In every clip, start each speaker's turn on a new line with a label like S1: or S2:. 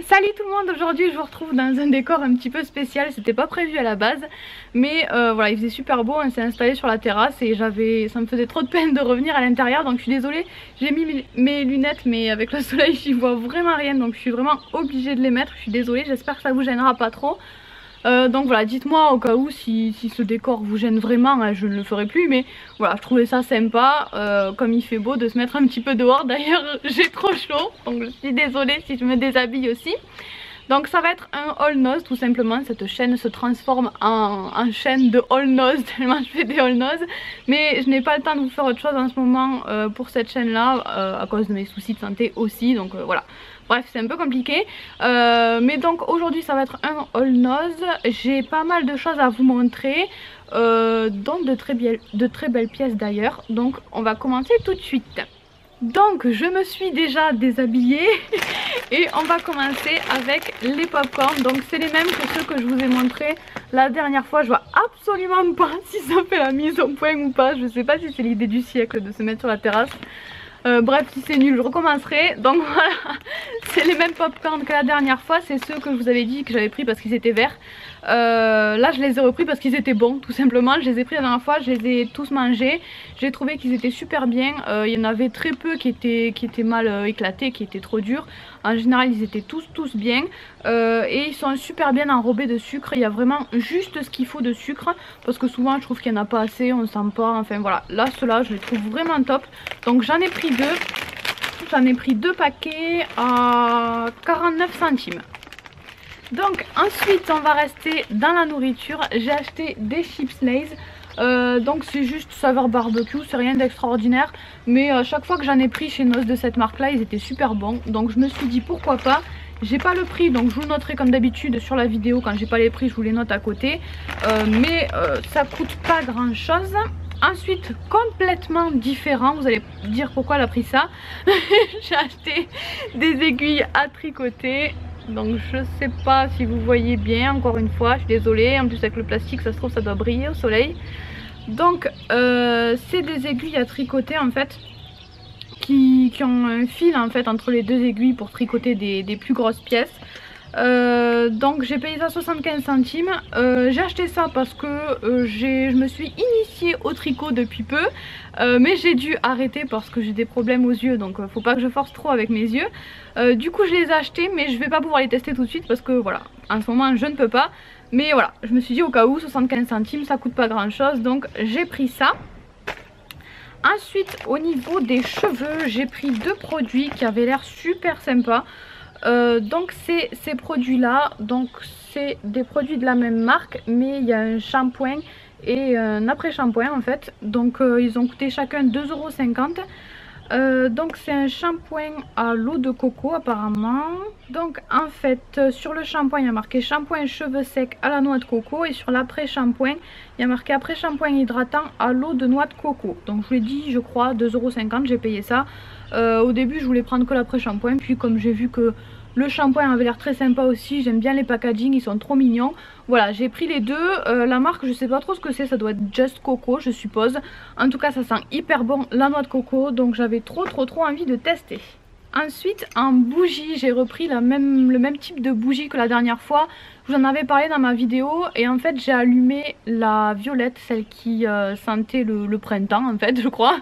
S1: Salut tout le monde, aujourd'hui je vous retrouve dans un décor un petit peu spécial, c'était pas prévu à la base mais voilà, il faisait super beau, on s'est installé sur la terrasse et ça me faisait trop de peine de revenir à l'intérieur, donc je suis désolée, j'ai mis mes lunettes mais avec le soleil j'y vois vraiment rien, donc je suis vraiment obligée de les mettre, je suis désolée, j'espère que ça vous gênera pas trop. Donc voilà, dites-moi au cas où si ce décor vous gêne vraiment, hein, je ne le ferai plus, mais voilà, je trouvais ça sympa, comme il fait beau, de se mettre un petit peu dehors. D'ailleurs j'ai trop chaud, donc je suis désolée si je me déshabille aussi. Donc ça va être un all nose tout simplement, cette chaîne se transforme en chaîne de all nose tellement je fais des all nose. Mais je n'ai pas le temps de vous faire autre chose en ce moment pour cette chaîne là, à cause de mes soucis de santé aussi, donc voilà. Bref, c'est un peu compliqué, mais donc aujourd'hui ça va être un all nose. J'ai pas mal de choses à vous montrer, dont de très belles pièces d'ailleurs, donc on va commencer tout de suite. Donc je me suis déjà déshabillée et on va commencer avec les popcorn. Donc c'est les mêmes que ceux que je vous ai montré la dernière fois. Je vois absolument pas si ça fait la mise au point ou pas. Je sais pas si c'est l'idée du siècle de se mettre sur la terrasse. Bref, si c'est nul je recommencerai. Donc voilà, c'est les mêmes popcorn que la dernière fois. C'est ceux que je vous avais dit que j'avais pris parce qu'ils étaient verts. Là je les ai repris parce qu'ils étaient bons tout simplement. Je les ai pris la dernière fois, je les ai tous mangés. J'ai trouvé qu'ils étaient super bien. Il y en avait très peu qui étaient mal éclatés, qui étaient trop durs. En général ils étaient tous bien, et ils sont super bien enrobés de sucre. Il y a vraiment juste ce qu'il faut de sucre, parce que souvent je trouve qu'il n'y en a pas assez, on sent pas, enfin voilà. Là ceux-là je les trouve vraiment top. Donc j'en ai pris deux. J'en ai pris deux paquets à 49 centimes. Donc ensuite on va rester dans la nourriture. J'ai acheté des chips Lay's. Donc c'est juste saveur barbecue, c'est rien d'extraordinaire, mais à chaque fois que j'en ai pris chez Noz de cette marque là ils étaient super bons, donc je me suis dit pourquoi pas. J'ai pas le prix donc je vous le noterai comme d'habitude sur la vidéo. Quand j'ai pas les prix je vous les note à côté, mais ça coûte pas grand chose. Ensuite, complètement différent, vous allez dire pourquoi elle a pris ça. J'ai acheté des aiguilles à tricoter. Donc je sais pas si vous voyez bien, encore une fois, je suis désolée. En plus avec le plastique ça se trouve ça doit briller au soleil. Donc c'est des aiguilles à tricoter en fait, qui ont un fil en fait entre les deux aiguilles pour tricoter des plus grosses pièces. Donc j'ai payé ça 75 centimes. J'ai acheté ça parce que je me suis initiée au tricot depuis peu, mais j'ai dû arrêter parce que j'ai des problèmes aux yeux, donc faut pas que je force trop avec mes yeux. Du coup je les ai achetés, mais je vais pas pouvoir les tester tout de suite parce que voilà, en ce moment je ne peux pas. Mais voilà, je me suis dit au cas où 75 centimes ça coûte pas grand chose, donc j'ai pris ça. Ensuite au niveau des cheveux j'ai pris deux produits qui avaient l'air super sympas. Donc c'est ces produits là, donc c'est des produits de la même marque, mais il y a un shampoing et un après shampoing en fait. Donc ils ont coûté chacun 2,50 €. Donc c'est un shampoing à l'eau de coco apparemment. Donc en fait sur le shampoing il y a marqué shampoing cheveux secs à la noix de coco, et sur l'après shampoing il y a marqué après shampoing hydratant à l'eau de noix de coco. Donc je vous l'ai dit, je crois 2,50 €, j'ai payé ça. Au début je voulais prendre que l'après shampoing, puis comme j'ai vu que le shampoing avait l'air très sympa aussi, j'aime bien les packaging, ils sont trop mignons. Voilà, j'ai pris les deux. La marque je sais pas trop ce que c'est, ça doit être Just Coco je suppose. En tout cas ça sent hyper bon la noix de coco, donc j'avais trop envie de tester. Ensuite en bougie j'ai repris le même type de bougie que la dernière fois. Je vous en avais parlé dans ma vidéo, et en fait j'ai allumé la violette, celle qui sentait le printemps en fait je crois.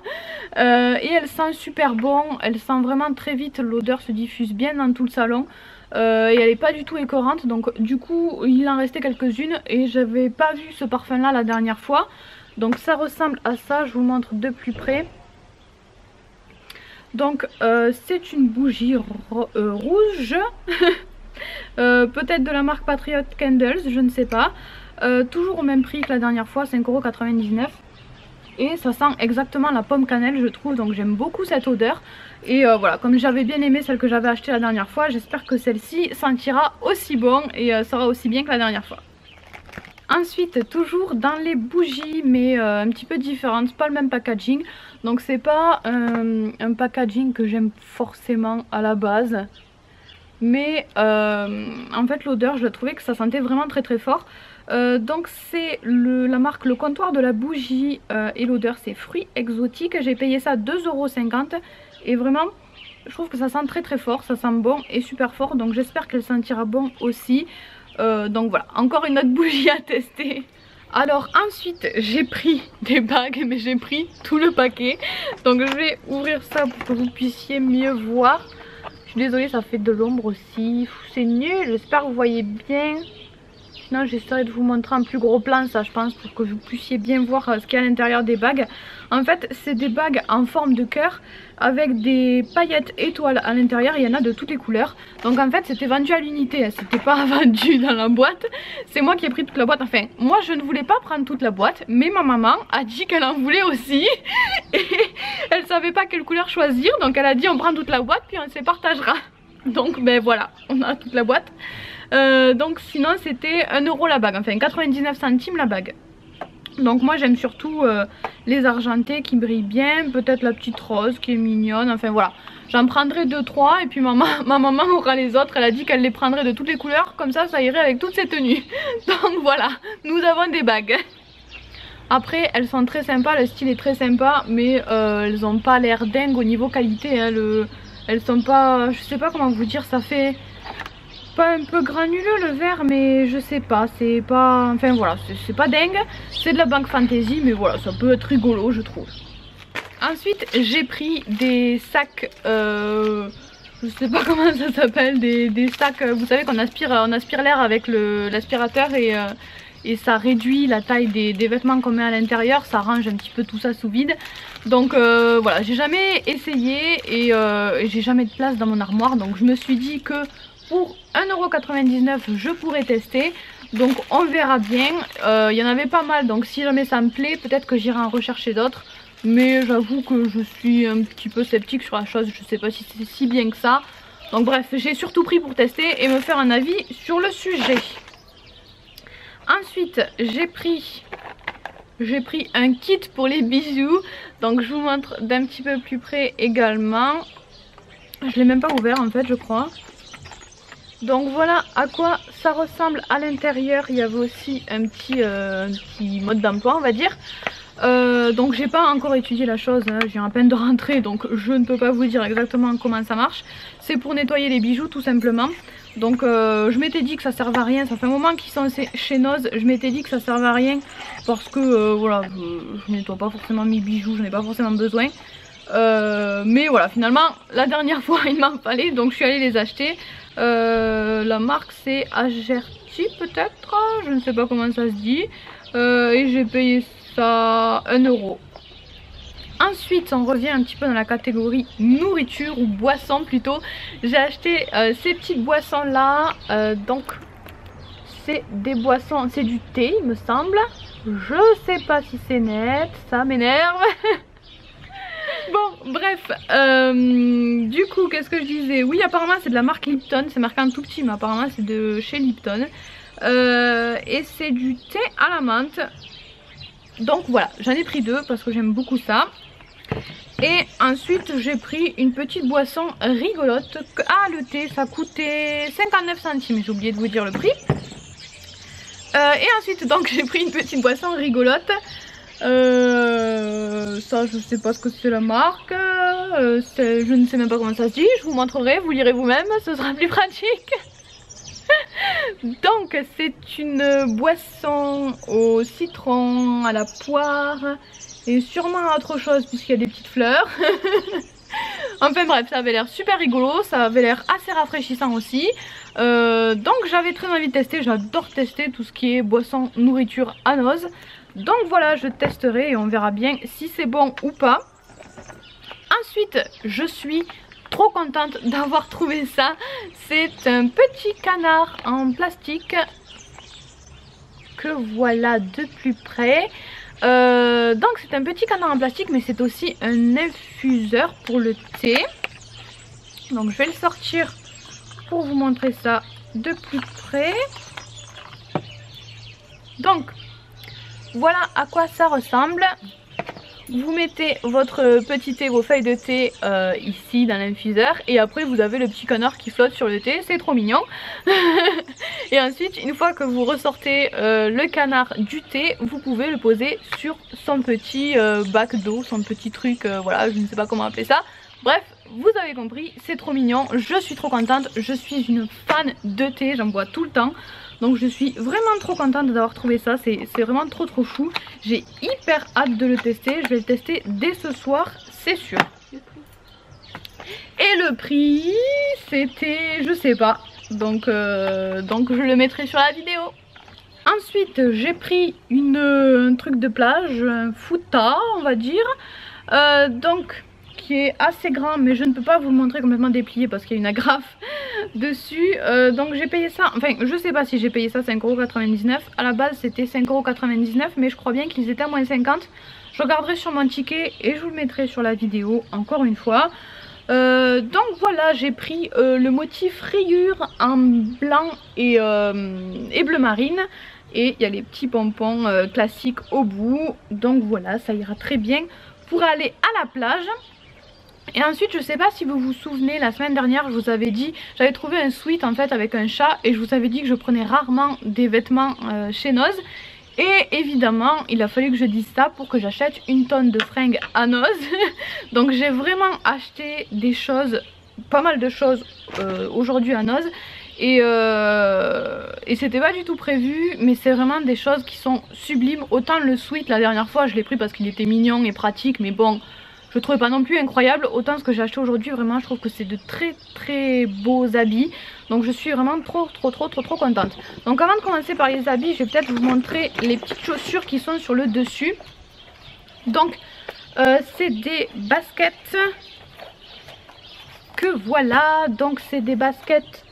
S1: Et elle sent super bon, elle sent vraiment très vite, l'odeur se diffuse bien dans tout le salon. Et elle est pas du tout écœurante, donc du coup il en restait quelques-unes et j'avais pas vu ce parfum là la dernière fois. Donc ça ressemble à ça, je vous montre de plus près. Donc c'est une bougie rouge, peut-être de la marque Patriot Candles, je ne sais pas. Toujours au même prix que la dernière fois, 5,99 €. Et ça sent exactement la pomme cannelle je trouve, donc j'aime beaucoup cette odeur. Et voilà, comme j'avais bien aimé celle que j'avais achetée la dernière fois, j'espère que celle-ci sentira aussi bon et sera aussi bien que la dernière fois. Ensuite toujours dans les bougies, mais un petit peu différentes, pas le même packaging. Donc c'est pas un packaging que j'aime forcément à la base, mais en fait l'odeur je trouvais que ça sentait vraiment très fort. Donc c'est la marque Le Comptoir de la Bougie, et l'odeur c'est fruits exotiques. J'ai payé ça 2,50 € et vraiment je trouve que ça sent très fort, ça sent bon et super fort, donc j'espère qu'elle sentira bon aussi. Donc voilà, encore une autre bougie à tester. Alors ensuite j'ai pris des bagues, mais j'ai pris tout le paquet. Donc je vais ouvrir ça pour que vous puissiez mieux voir. Je suis désolée, ça fait de l'ombre aussi, c'est nul, j'espère que vous voyez bien. Sinon j'essaierai de vous montrer un plus gros plan, ça je pense, pour que vous puissiez bien voir ce qu'il y a à l'intérieur des bagues. En fait c'est des bagues en forme de cœur avec des paillettes étoiles à l'intérieur, il y en a de toutes les couleurs. Donc en fait c'était vendu à l'unité, c'était pas vendu dans la boîte. C'est moi qui ai pris toute la boîte, enfin moi je ne voulais pas prendre toute la boîte, mais ma maman a dit qu'elle en voulait aussi. Et elle savait pas quelle couleur choisir, donc elle a dit on prend toute la boîte puis on se partagera. Donc ben voilà, on a toute la boîte. Donc sinon c'était 1 € la bague, enfin 99 centimes la bague. Donc moi j'aime surtout les argentés qui brillent bien, peut-être la petite rose qui est mignonne, enfin voilà. J'en prendrai 2-3 et puis ma maman aura les autres, elle a dit qu'elle les prendrait de toutes les couleurs, comme ça irait avec toutes ses tenues. Donc voilà, nous avons des bagues. Après elles sont très sympas, le style est très sympa, mais elles n'ont pas l'air dingue au niveau qualité, hein, elles sont pas, je sais pas comment vous dire, ça fait pas un peu granuleux le verre, mais je sais pas, c'est pas, enfin voilà, c'est pas dingue, c'est de la Banque Fantasy, mais voilà, ça peut être rigolo je trouve. Ensuite j'ai pris des sacs, je sais pas comment ça s'appelle, des sacs, vous savez qu'on aspire l'air avec l'aspirateur et ça réduit la taille des vêtements qu'on met à l'intérieur, ça range un petit peu tout ça sous vide. Donc voilà, j'ai jamais essayé et j'ai jamais de place dans mon armoire, donc je me suis dit que pour 1,99 € je pourrais tester, donc on verra bien. Il y en avait pas mal, donc si jamais ça me plaît peut-être que j'irai en rechercher d'autres, mais j'avoue que je suis un petit peu sceptique sur la chose, je sais pas si c'est si bien que ça. Donc bref, j'ai surtout pris pour tester et me faire un avis sur le sujet. Ensuite j'ai pris un kit pour les bijoux, donc je vous montre d'un petit peu plus près également. Je l'ai même pas ouvert en fait je crois. Donc voilà à quoi ça ressemble à l'intérieur. Il y avait aussi un petit mode d'emploi on va dire. Donc j'ai pas encore étudié la chose, hein. Je viens à peine de rentrer donc je ne peux pas vous dire exactement comment ça marche. C'est pour nettoyer les bijoux tout simplement. Donc je m'étais dit que ça servait à rien, ça fait un moment qu'ils sont chez Noz, je m'étais dit que ça servait à rien parce que voilà, je nettoie pas forcément mes bijoux, je n'ai pas forcément besoin. Mais voilà, finalement la dernière fois il m'en fallait donc je suis allée les acheter. La marque c'est Agerty peut-être, je ne sais pas comment ça se dit, et j'ai payé ça 1 €. Ensuite on revient un petit peu dans la catégorie nourriture ou boisson plutôt. J'ai acheté ces petites boissons là, donc c'est des boissons, c'est du thé il me semble. Je sais pas si c'est net, ça m'énerve. Bon bref, du coup qu'est-ce que je disais, oui apparemment c'est de la marque Lipton, c'est marqué en tout petit mais apparemment c'est de chez Lipton, et c'est du thé à la menthe. Donc voilà, j'en ai pris 2 parce que j'aime beaucoup ça. Et ensuite j'ai pris une petite boisson rigolote. Ah le thé ça coûtait 59 centimes, j'ai oublié de vous dire le prix. Et ensuite donc j'ai pris une petite boisson rigolote. Ça je sais pas ce que c'est la marque, je ne sais même pas comment ça se dit, je vous montrerai, vous lirez vous-même, ce sera plus pratique. Donc c'est une boisson au citron, à la poire et sûrement à autre chose puisqu'il y a des petites fleurs. Enfin bref, ça avait l'air super rigolo, ça avait l'air assez rafraîchissant aussi. Donc j'avais très envie de tester, j'adore tester tout ce qui est boisson, nourriture à Noz. Donc voilà, je testerai et on verra bien si c'est bon ou pas. Ensuite, je suis trop contente d'avoir trouvé ça. C'est un petit canard en plastique que voilà de plus près. Donc c'est un petit canard en plastique mais c'est aussi un infuseur pour le thé. Donc je vais le sortir pour vous montrer ça de plus près. Donc voilà à quoi ça ressemble. Vous mettez votre petit thé, vos feuilles de thé ici dans l'infuseur et après vous avez le petit canard qui flotte sur le thé, c'est trop mignon. Et ensuite une fois que vous ressortez le canard du thé, vous pouvez le poser sur son petit bac d'eau, son petit truc, voilà je ne sais pas comment appeler ça. Bref, vous avez compris, c'est trop mignon, je suis trop contente, je suis une fan de thé, j'en bois tout le temps. Donc je suis vraiment trop contente d'avoir trouvé ça, c'est vraiment trop chou. J'ai hyper hâte de le tester, je vais le tester dès ce soir, c'est sûr. Et le prix, c'était, je sais pas, donc je le mettrai sur la vidéo. Ensuite j'ai pris un truc de plage, un fouta on va dire, donc qui est assez grand, mais je ne peux pas vous le montrer complètement déplié parce qu'il y a une agrafe dessus. Donc j'ai payé ça, enfin je sais pas si j'ai payé ça 5,99 €. À la base c'était 5,99 €, mais je crois bien qu'ils étaient à moins 50. Je regarderai sur mon ticket et je vous le mettrai sur la vidéo encore une fois. Donc voilà, j'ai pris le motif rayure en blanc et bleu marine. Et il y a les petits pompons classiques au bout. Donc voilà, ça ira très bien pour aller à la plage. Et ensuite je sais pas si vous vous souvenez, la semaine dernière je vous avais dit, j'avais trouvé un sweat en fait avec un chat. Et je vous avais dit que je prenais rarement des vêtements chez Noz. Et évidemment il a fallu que je dise ça pour que j'achète une tonne de fringues à Noz. Donc j'ai vraiment acheté des choses, pas mal de choses aujourd'hui à Noz. Et c'était pas du tout prévu, mais c'est vraiment des choses qui sont sublimes. Autant le sweat la dernière fois je l'ai pris parce qu'il était mignon et pratique, mais bon je le trouvais pas non plus incroyable. Autant ce que j'ai acheté aujourd'hui, vraiment je trouve que c'est de très beaux habits. Donc je suis vraiment trop contente. Donc avant de commencer par les habits, je vais peut-être vous montrer les petites chaussures qui sont sur le dessus. Donc c'est des baskets que voilà. Donc c'est des baskets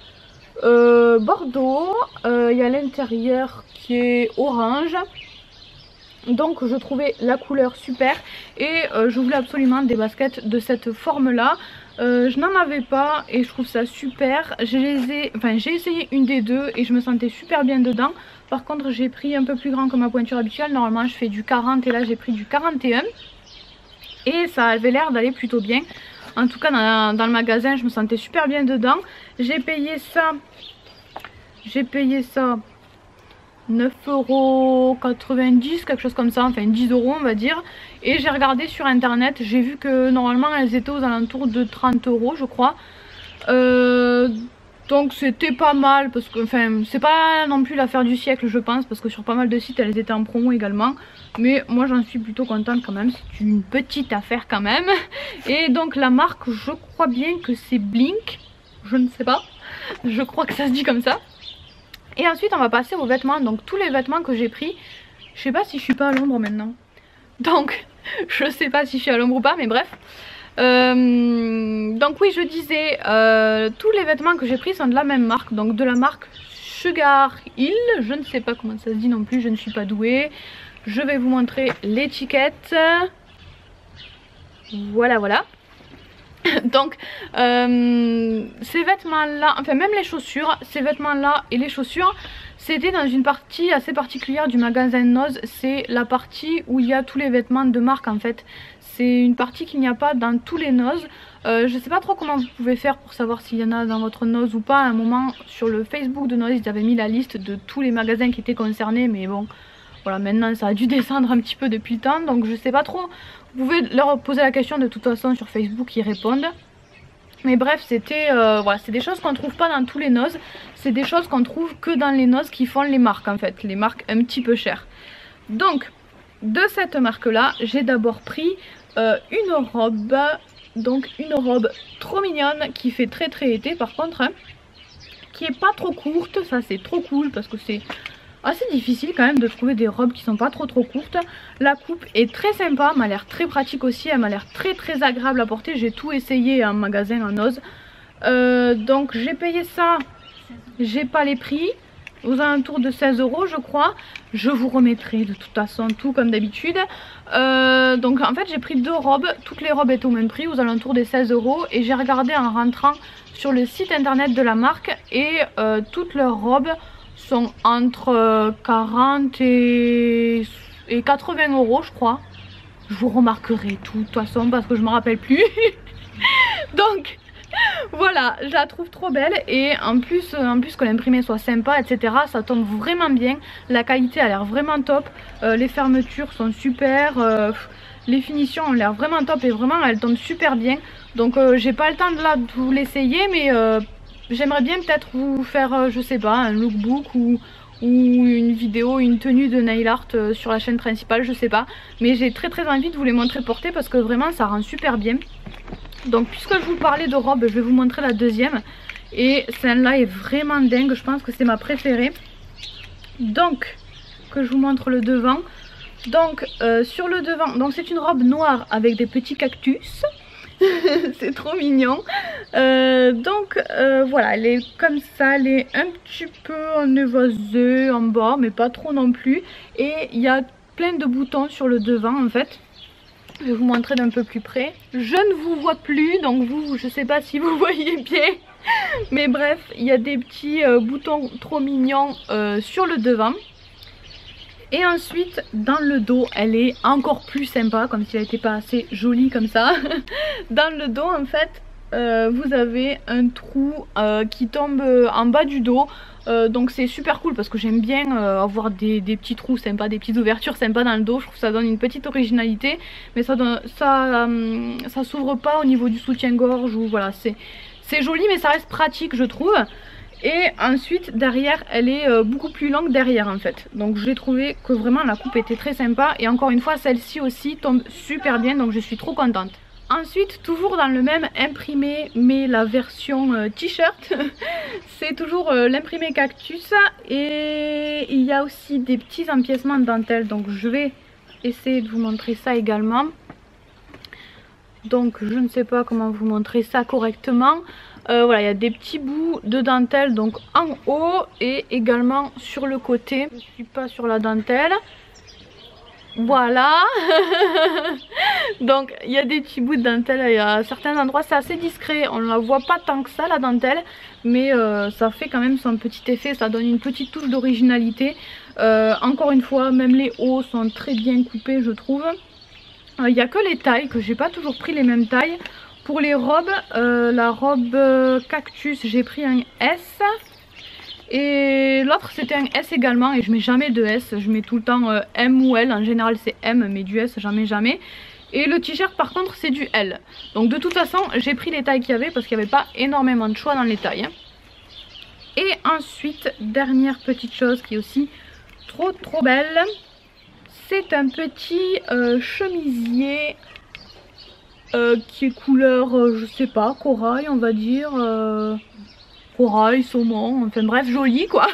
S1: bordeaux. Il y a l'intérieur qui est orange. Donc je trouvais la couleur super et je voulais absolument des baskets de cette forme là. Je n'en avais pas et je trouve ça super. J'ai essayé une des deux et je me sentais super bien dedans. Par contre j'ai pris un peu plus grand que ma pointure habituelle. Normalement je fais du 40 et là j'ai pris du 41. Et ça avait l'air d'aller plutôt bien. En tout cas dans le magasin je me sentais super bien dedans. J'ai payé ça 9,90 €, quelque chose comme ça, enfin 10 € on va dire. Et j'ai regardé sur internet, j'ai vu que normalement elles étaient aux alentours de 30 € je crois. Donc c'était pas mal parce que, enfin c'est pas non plus l'affaire du siècle je pense, parce que sur pas mal de sites elles étaient en promo également. Mais moi j'en suis plutôt contente quand même, c'est une petite affaire quand même. Et donc la marque, je crois bien que c'est Blink, je ne sais pas, je crois que ça se dit comme ça. Et ensuite on va passer aux vêtements. Donc tous les vêtements que j'ai pris, je sais pas si je suis pas à l'ombre maintenant. Donc je sais pas si je suis à l'ombre ou pas, mais bref. Donc oui, je disais, tous les vêtements que j'ai pris sont de la même marque. Donc de la marque Sugar Hill. Je ne sais pas comment ça se dit non plus, je ne suis pas douée. Je vais vous montrer l'étiquette. Voilà. Donc ces vêtements là, enfin même les chaussures, ces vêtements là et les chaussures, c'était dans une partie assez particulière du magasin Noz. C'est la partie où il y a tous les vêtements de marque en fait. C'est une partie qu'il n'y a pas dans tous les Noz. Je sais pas trop comment vous pouvez faire pour savoir s'il y en a dans votre Noz ou pas. À un moment sur le Facebook de Noz ils avaient mis la liste de tous les magasins qui étaient concernés, mais bon voilà, maintenant ça a dû descendre un petit peu depuis le temps, donc je sais pas trop. Vous pouvez leur poser la question de toute façon sur Facebook, ils répondent. Mais bref, c'était voilà, c'est des choses qu'on trouve pas dans tous les Noz. C'est des choses qu'on trouve que dans les Noz qui font les marques en fait, les marques un petit peu chères. Donc de cette marque là, j'ai d'abord pris une robe. Donc une robe trop mignonne qui fait très été par contre, hein, qui est pas trop courte. Ça c'est trop cool parce que c'est assez difficile quand même de trouver des robes qui sont pas trop courtes. La coupe est très sympa, elle m'a l'air très pratique aussi, elle m'a l'air très agréable à porter. J'ai tout essayé en magasin en Noz. Donc j'ai payé ça, j'ai pas les prix, aux alentours de 16 € je crois. Je vous remettrai de toute façon tout comme d'habitude. Donc en fait j'ai pris deux robes, toutes les robes étaient au même prix, aux alentours des 16 €. Et j'ai regardé en rentrant sur le site internet de la marque et toutes leurs robes sont entre 40 et 80 € je crois. Je vous remarquerai tout de toute façon parce que je me rappelle plus. Donc voilà, je la trouve trop belle et en plus que l'imprimé soit sympa etc, ça tombe vraiment bien. La qualité a l'air vraiment top, les fermetures sont super, Les finitions ont l'air vraiment top et vraiment elles tombent super bien. Donc j'ai pas le temps de vous l'essayer, mais j'aimerais bien peut-être vous faire, je sais pas, un lookbook ou une vidéo, une tenue de nail art sur la chaîne principale, je sais pas. Mais j'ai très envie de vous les montrer portées parce que vraiment ça rend super bien. Donc puisque je vous parlais de robe, je vais vous montrer la deuxième. Et celle-là est vraiment dingue, je pense que c'est ma préférée. Donc, que je vous montre le devant. Donc, sur le devant, donc c'est une robe noire avec des petits cactus. C'est trop mignon. Voilà, elle est comme ça, elle est un petit peu en évasée en bas, mais pas trop non plus. Et il y a plein de boutons sur le devant en fait. Je vais vous montrer d'un peu plus près. Je ne vous vois plus, donc vous, je sais pas si vous voyez bien. Mais bref, il y a des petits boutons trop mignons sur le devant. Et ensuite, dans le dos, elle est encore plus sympa, comme si elle n'était pas assez jolie comme ça. Dans le dos, en fait, vous avez un trou qui tombe en bas du dos. Donc c'est super cool parce que j'aime bien avoir des petits trous sympas, des petites ouvertures sympas dans le dos. Je trouve que ça donne une petite originalité. Mais ça s'ouvre pas au niveau du soutien-gorge ou voilà, c'est joli mais ça reste pratique je trouve. Et ensuite derrière elle est beaucoup plus longue derrière en fait. Donc j'ai trouvé que vraiment la coupe était très sympa. Et encore une fois celle-ci aussi tombe super bien, donc je suis trop contente. Ensuite toujours dans le même imprimé mais la version t-shirt. C'est toujours l'imprimé cactus. Et il y a aussi des petits empiècements de dentelle. Donc je vais essayer de vous montrer ça également. Donc je ne sais pas comment vous montrer ça correctement. Voilà, il y a des petits bouts de dentelle donc en haut et également sur le côté. Je ne suis pas sur la dentelle. Voilà. Donc il y a des petits bouts de dentelle à certains endroits, c'est assez discret, on ne la voit pas tant que ça la dentelle, mais ça fait quand même son petit effet, ça donne une petite touche d'originalité. Encore une fois, même les hauts sont très bien coupés je trouve. Il n'y a que les tailles, que j'ai pas toujours pris les mêmes tailles. Pour les robes, la robe cactus j'ai pris un S. Et l'autre c'était un S également et je mets jamais de S. Je mets tout le temps M ou L, en général c'est M mais du S j'en mets jamais. Et le t-shirt par contre c'est du L. Donc de toute façon j'ai pris les tailles qu'il y avait parce qu'il n'y avait pas énormément de choix dans les tailles. Et ensuite, dernière petite chose qui est aussi trop belle. C'est un petit chemisier qui est couleur, je sais pas, corail on va dire. Corail, saumon, enfin bref, joli quoi.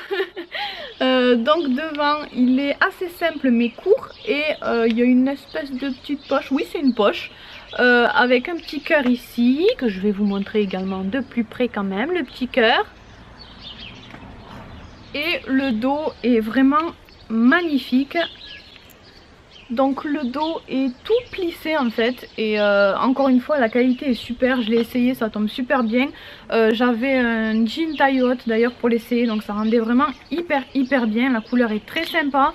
S1: Donc devant, il est assez simple mais court. Et il y a une espèce de petite poche, oui c'est une poche. Avec un petit cœur ici, que je vais vous montrer également de plus près quand même, le petit cœur. Et le dos est vraiment magnifique. Donc le dos est tout plissé en fait et encore une fois la qualité est super, je l'ai essayé, ça tombe super bien. J'avais un jean taille haute d'ailleurs pour l'essayer, donc ça rendait vraiment hyper bien, la couleur est très sympa.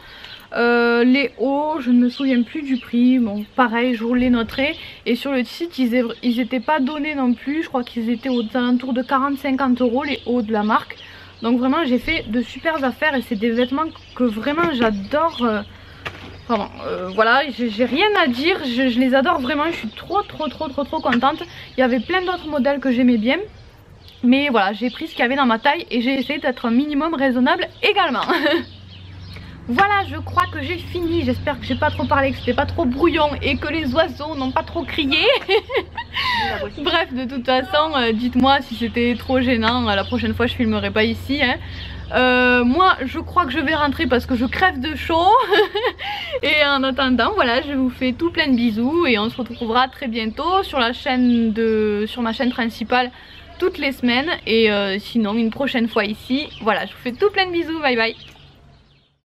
S1: Les hauts, je ne me souviens plus du prix, bon pareil je vous les noterai. Et sur le site ils étaient pas donnés non plus, je crois qu'ils étaient aux alentours de 40-50 € les hauts de la marque. Donc vraiment j'ai fait de super affaires et c'est des vêtements que vraiment j'adore. Pardon, voilà, j'ai rien à dire, je les adore vraiment, je suis trop contente. Il y avait plein d'autres modèles que j'aimais bien, mais voilà, j'ai pris ce qu'il y avait dans ma taille et j'ai essayé d'être un minimum raisonnable également. Voilà, je crois que j'ai fini, j'espère que j'ai pas trop parlé, que c'était pas trop brouillon et que les oiseaux n'ont pas trop crié. Bref, de toute façon, dites-moi si c'était trop gênant, la prochaine fois je filmerai pas ici hein. Moi je crois que je vais rentrer parce que je crève de chaud. Et en attendant voilà, je vous fais tout plein de bisous et on se retrouvera très bientôt sur la chaîne sur ma chaîne principale toutes les semaines. Et sinon une prochaine fois ici. Voilà, je vous fais tout plein de bisous, bye bye.